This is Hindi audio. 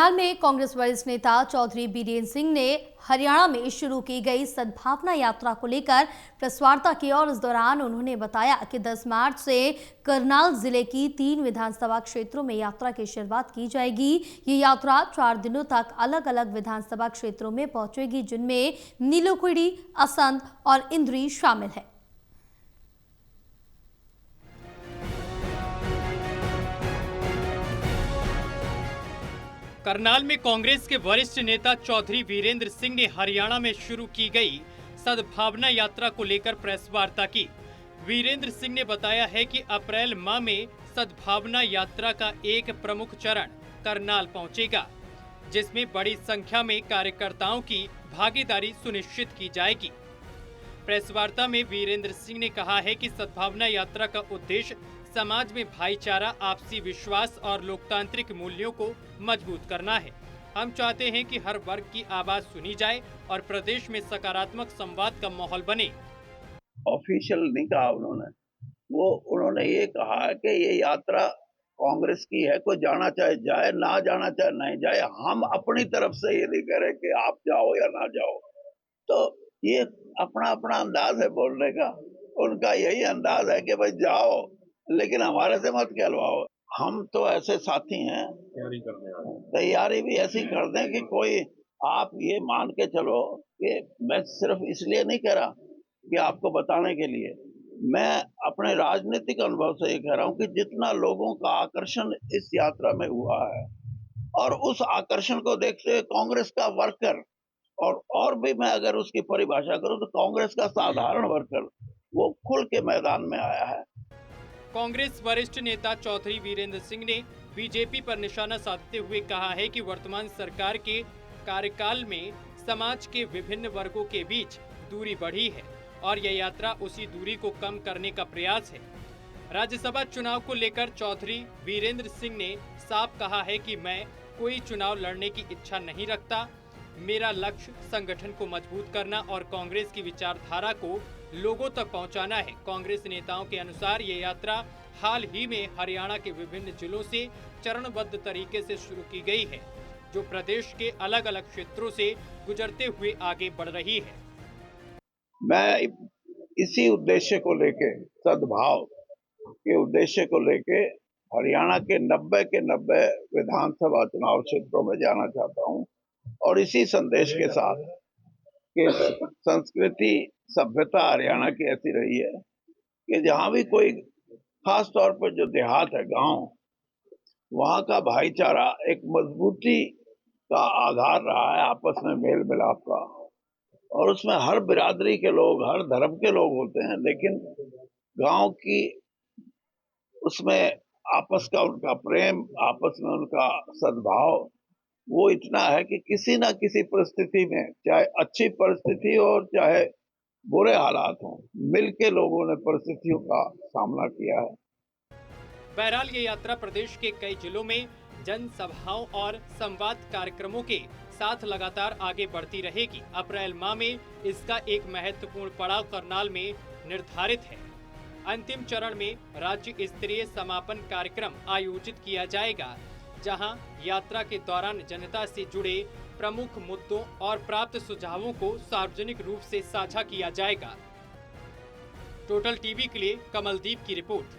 करनाल में कांग्रेस वरिष्ठ नेता चौधरी बीरेन्द्र सिंह ने हरियाणा में शुरू की गई सद्भावना यात्रा को लेकर प्रेस वार्ता की और इस दौरान उन्होंने बताया कि 10 मार्च से करनाल जिले की 3 विधानसभा क्षेत्रों में यात्रा की शुरुआत की जाएगी। ये यात्रा 4 दिनों तक अलग अलग विधानसभा क्षेत्रों में पहुंचेगी, जिनमें नीलोखेड़ी, असंध और इंद्री शामिल है। करनाल में कांग्रेस के वरिष्ठ नेता चौधरी वीरेंद्र सिंह ने हरियाणा में शुरू की गई सद्भावना यात्रा को लेकर प्रेस वार्ता की। वीरेंद्र सिंह ने बताया है कि अप्रैल माह में सद्भावना यात्रा का एक प्रमुख चरण करनाल पहुंचेगा, जिसमें बड़ी संख्या में कार्यकर्ताओं की भागीदारी सुनिश्चित की जाएगी। प्रेस वार्ता में वीरेंद्र सिंह ने कहा है कि सद्भावना यात्रा का उद्देश्य समाज में भाईचारा, आपसी विश्वास और लोकतांत्रिक मूल्यों को मजबूत करना है। हम चाहते हैं कि हर वर्ग की आवाज सुनी जाए और प्रदेश में सकारात्मक संवाद का माहौल बने। ऑफिशियल नहीं कहा उन्होंने ये कहा कि ये यात्रा कांग्रेस की है, कोई जाना चाहे जाए, ना जाना चाहे नहीं जाए। हम अपनी तरफ से ये नहीं कह रहे कि आप जाओ या ना जाओ। तो ये अपना अपना अंदाज है बोलने का। उनका यही अंदाज है कि भाई जाओ, लेकिन हमारे से मत कहलवाओ। हम तो ऐसे साथी हैं, तैयारी भी ऐसी कर दें कि कोई, आप ये मान के चलो कि मैं सिर्फ इसलिए नहीं कह रहा कि आपको बताने के लिए, मैं अपने राजनीतिक अनुभव से ये कह रहा हूं कि जितना लोगों का आकर्षण इस यात्रा में हुआ है, और उस आकर्षण को देखते हुए कांग्रेस का वर्कर, और भी मैं अगर उसकी परिभाषा करूं तो कांग्रेस का साधारण वर्कर, वो खुल के मैदान में आया है। कांग्रेस वरिष्ठ नेता चौधरी वीरेंद्र सिंह ने बीजेपी पर निशाना साधते हुए कहा है कि वर्तमान सरकार के कार्यकाल में समाज के विभिन्न वर्गों के बीच दूरी बढ़ी है और यह यात्रा उसी दूरी को कम करने का प्रयास है। राज्यसभा चुनाव को लेकर चौधरी वीरेंद्र सिंह ने साफ कहा है कि मैं कोई चुनाव लड़ने की इच्छा नहीं रखता। मेरा लक्ष्य संगठन को मजबूत करना और कांग्रेस की विचारधारा को लोगों तक पहुंचाना है। कांग्रेस नेताओं के अनुसार ये यात्रा हाल ही में हरियाणा के विभिन्न जिलों से चरणबद्ध तरीके से शुरू की गई है, जो प्रदेश के अलग अलग क्षेत्रों से गुजरते हुए आगे बढ़ रही है। मैं इसी उद्देश्य को लेके, सद्भाव के उद्देश्य को लेके हरियाणा के 90 विधानसभा चुनाव क्षेत्रों में जाना चाहता हूं, और इसी संदेश के साथ कि संस्कृति, सभ्यता हरियाणा की ऐसी रही है कि जहां भी कोई, खास तौर पर जो देहात है, गांव, वहां का भाईचारा एक मजबूती का आधार रहा है, आपस में मेल मिलाप का, और उसमें हर बिरादरी के लोग, हर धर्म के लोग होते हैं, लेकिन गांव की उसमें आपस का उनका प्रेम, आपस में उनका सद्भाव, वो इतना है कि किसी ना किसी परिस्थिति में, चाहे अच्छी परिस्थिति हो चाहे बुरे हालात हो, मिलके लोगों ने परिस्थितियों का सामना किया है। बहरहाल ये यात्रा प्रदेश के कई जिलों में जनसभाओं और संवाद कार्यक्रमों के साथ लगातार आगे बढ़ती रहेगी। अप्रैल माह में इसका एक महत्वपूर्ण पड़ाव करनाल में निर्धारित है। अंतिम चरण में राज्य स्तरीय समापन कार्यक्रम आयोजित किया जाएगा, जहां यात्रा के दौरान जनता से जुड़े प्रमुख मुद्दों और प्राप्त सुझावों को सार्वजनिक रूप से साझा किया जाएगा। टोटल टीवी के लिए कमलदीप की रिपोर्ट।